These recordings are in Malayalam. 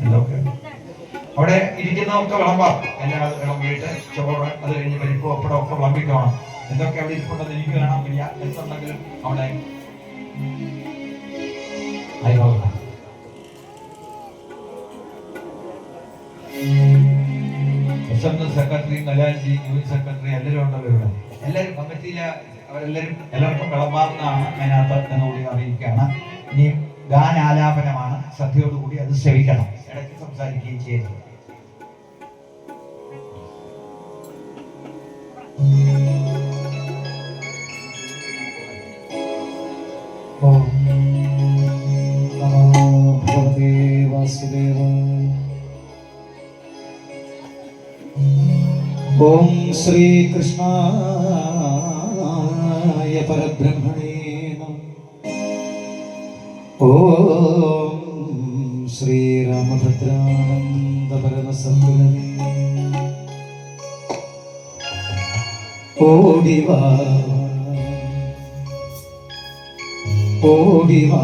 എന്തൊക്കെ അവിടെ ഇരിക്കുന്നവർക്ക് വിളമ്പാം. എല്ലാ വിളമ്പിയിട്ട് ചോറ്, അത് കഴിഞ്ഞ് പരിപ്പ്, പപ്പടം ഒക്കെ വിളമ്പിക്കണം. എന്തൊക്കെ അവിടെ ഇരിപ്പുണ്ടെന്ന് എനിക്ക് കാണാൻ വയ്യ. എന്തുണ്ടെങ്കിലും അവിടെ സെക്രട്ടറി, മലാൻജി, യൂണിറ്റ് സെക്രട്ടറി എല്ലാവരും ഉണ്ടല്ലോ ഇവിടെ. എല്ലാവരും കമ്മിറ്റിയിലെ എല്ലാവർക്കും വിളമ്പാവുന്നതാണ് അതിനകത്ത് എന്നുകൂടി അറിയിക്കുകയാണ്. ഇനി ഗാനാലാപനമാണ്. ശ്രദ്ധയോടുകൂടി അത് ശ്രവിക്കണം. ഇടയ്ക്ക് സംസാരിക്കുകയും ചെയ്യരുത്. ഓം ശ്രീ കൃഷ്ണായ പരബ്രഹ്മണേ നമഃ. ഓം ശ്രീ രാമഭദ്രാനന്ദ പരമസദ്ഗുരവേ. ഓടിവാ ഓടിവാ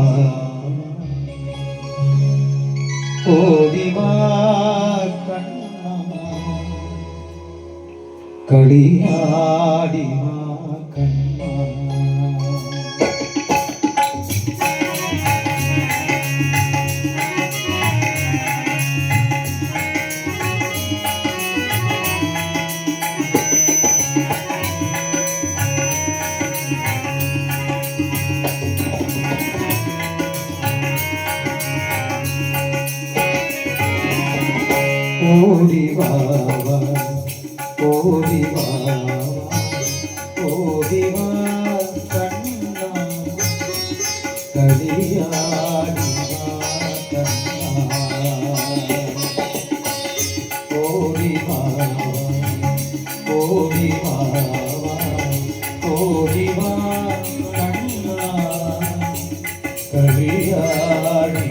ഓടിവാ കളിയാടി കണ്ണ. ഓടിവാ ഓടിവാ ഓടിവാ കണ്ണ കളിയാടി കണ്ണ. ഓടിവാ ഓടിവാ ഓടിവാ കണ്ണ കളിയാടി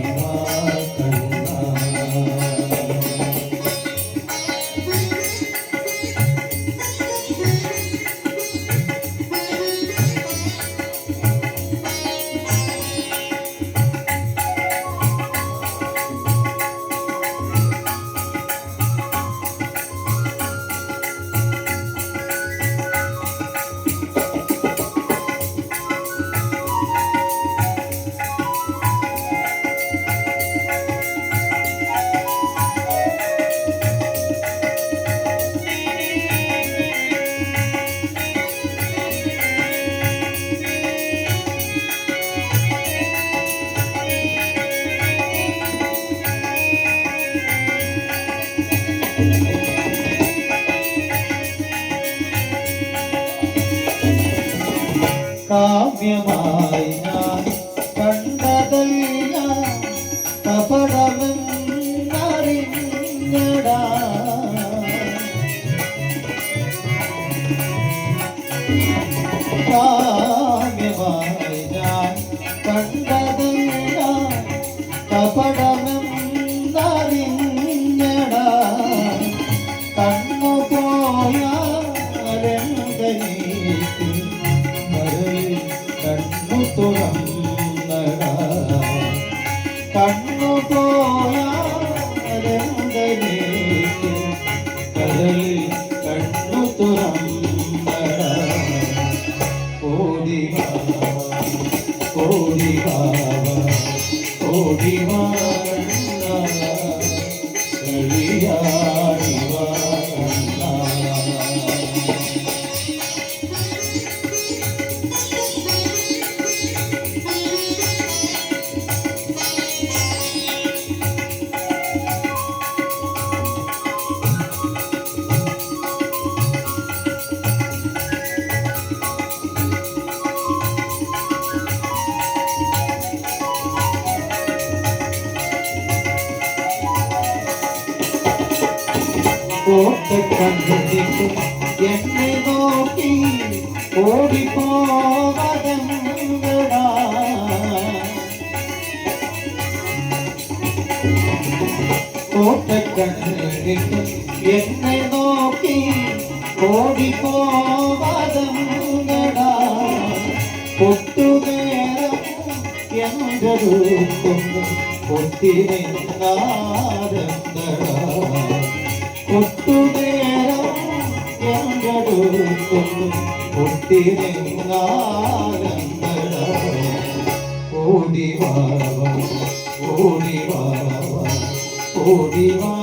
കാവ്യമായി ഞാൻ കണ്ടതല്ല കപടമെന്നറിഞ്ഞടാ. കാവ്യമായി ഞാൻ കണ്ടതല്ല കപടമെന്നറിഞ്ഞടാ. കണ്ണു പോയാലെന്തനീക്ക് കണ്ണു തുറന്നടാ. കണ്ണു പോയാലെന്തനീക്ക് കടലിൽ കണ്ണു തുറന്നടാ. ഓടിവാ ഓടിവാ ഓടിവാ കളിയാടിവാ. കണ്ടിട്ട് എന്നെ നോക്കി ഓടിപ്പോവതെന്താ. കോട്ടക്കണ്ടിട്ട് എന്നെ നോക്കി ഓടിപ്പോവതെന്താ. പൊട്ടുനേരം എന്റെ എന്തൊരുക്കുന്നു ഒത്തിരിനാരന്തടാ ഒട്ടുനേരം എന്തൊരുക്കുന്നു ഒത്തിരിനാരന്തടാ ഓടിവാവ ഓടിവാവ ഓടിവാ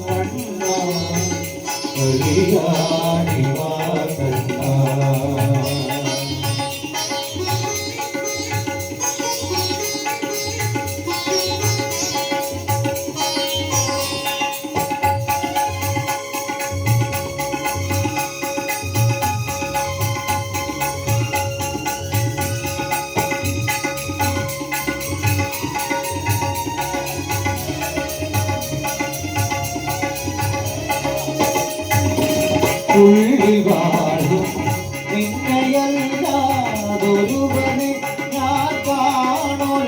കണ്ണാ കളിയാടിവാ കണ്ണാ ഉള്ളിവാഴും നിന്നെയല്ലാതൊരുവനെ ഞാൻ കാണുല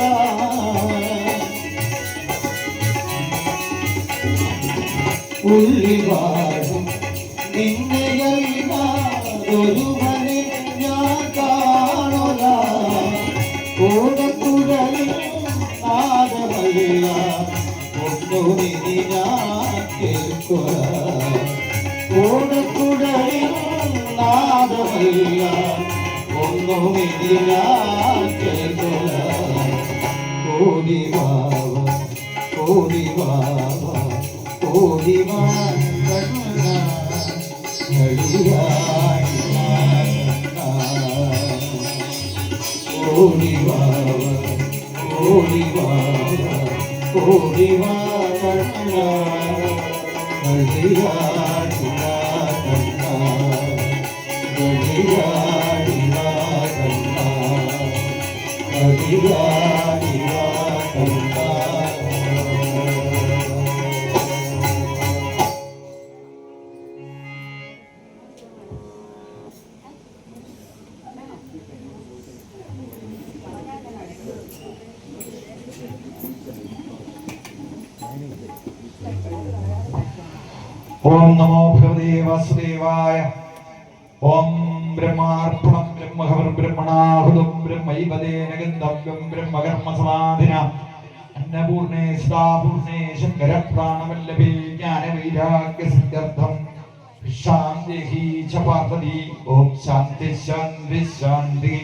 ഉള്ളിവാഴും നിന്നെയല്ലാതൊരുവനെ ഞാൻ കാണുല ഓടക്കുഴലിൽ നാദമല്ല ഒന്നുമിനി ഞാൻ കേൾക്കുക ഓടക്കുഴലിൽ നാദമല്ല ഒന്നുമിനി ഞാൻ കേൾക്കുക ഓടിവാവ ഓടിവാവ ഓടിവാ കണ്ണാ കളിയാടി വാ കണ്ണാ ഓടിവാവ ഓടിവാവ ഓടിവാ കണ്ണാ കളിയാടി വാ കണ്ണാ കളിയാടി വാ കണ്ണാ കളിയാടി വാ കണ്ണാ. ഓം നമോ ഭഗവതേ വാസുദേവായ. ഓം ബ്രഹ്മാർപ്പണം ബ്രഹ്മഹവർ ബ്രഹ്മണാഹുതം ബ്രഹ്മൈവദേന ഗന്ധവ്യം ബ്രഹ്മകർമ്മ സമാധിന അന്നപൂർണേ സദാപൂർണേ ശങ്കര പ്രാണവല്ലഭേ ജ്ഞാനവൈരാഗ്യ സിദ്ധ്യർത്ഥം ശാന്തി ച പാർവതി. ഓം ശാന്തി ശാന്തി ശാന്തി.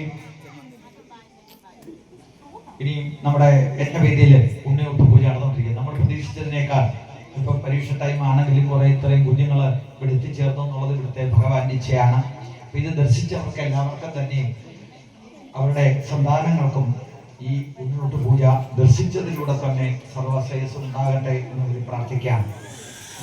ഇനി നമ്മുടെ യജ്ഞവേദിയില് ഉണ്ണിയൊട്ട് പൂജ നടന്നുകൊണ്ടിരിക്കുന്നത്. നമ്മൾ പ്രതീക്ഷിച്ചതിനേക്കാൾ ഇപ്പൊ പരീക്ഷ ടൈം ആണെങ്കിലും കുറെ ഇത്രയും കുഞ്ഞുങ്ങൾ ഇവിടെ എത്തിച്ചേർന്നു എന്നുള്ളത് ഇവിടുത്തെ ഭഗവാന്റെ ഇച്ഛയാണ്. അപ്പൊ ഇത് ദർശിച്ചവർക്ക് എല്ലാവർക്കും തന്നെ അവരുടെ സന്താനങ്ങൾക്കും ഈ ഉണ്ണിയൊട്ട് പൂജ ദർശിച്ചതിലൂടെ തന്നെ സർവശ്രേയസ്സും ഉണ്ടാകട്ടെ എന്ന് പ്രാർത്ഥിക്കാം.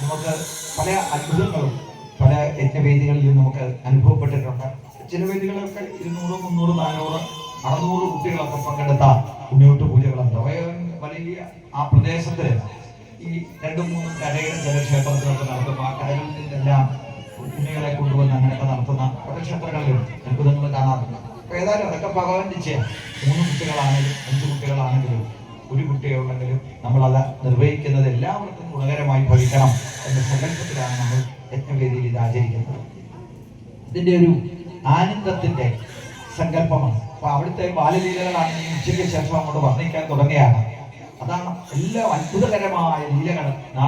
നമുക്ക് പല അത്ഭുതങ്ങളും പല യജ്ഞവേദികളിലും നമുക്ക് അനുഭവപ്പെട്ടിട്ടുണ്ട്. ചില വേദികളൊക്കെ 200, 300, 400, 600 കുട്ടികളൊക്കെ പങ്കെടുത്ത ഉണ്ണിയൊട്ട് പൂജകളുണ്ട്. വലിയ ആ പ്രദേശത്ത് ഈ 2-3 കരയുടെ ചില ക്ഷേത്രത്തിലൊക്കെ നടത്തും. ആ കരകളിൽ നിന്നെല്ലാം കുഞ്ഞുങ്ങളെ കൊണ്ടുവന്ന് അങ്ങനെയൊക്കെ നടത്തുന്ന പല ക്ഷേത്രങ്ങളിലും അത്ഭുതങ്ങൾ കാണാറുണ്ട്. അപ്പൊ ഏതായാലും അതൊക്കെ ഭഗവാൻ ചെയ്യാം. 3 കുട്ടികളാണെങ്കിലും 5 കുട്ടികളാണെങ്കിലും 1 കുട്ടികളുണ്ടെങ്കിലും നമ്മളത് നിർവഹിക്കുന്നത് എല്ലാവർക്കും ഗുണകരമായി ഭവിക്കണം എന്ന സങ്കല്പത്തിലാണ് നമ്മൾ യജ്ഞവേദിയിൽ ഇത് ആചരിക്കുന്നത്. ഇതിന്റെ ഒരു ആനന്ദത്തിന്റെ സങ്കല്പമാണ്. അപ്പൊ അവിടുത്തെ ബാലലീലകളാണ് ഈ ഉച്ചയ്ക്ക് ശേഷം അങ്ങോട്ട് വർണ്ണിക്കാൻ തുടങ്ങിയാണ്. അതാണ് എല്ലാ അത്ഭുതകരമായ ലീലകൾ നാളെ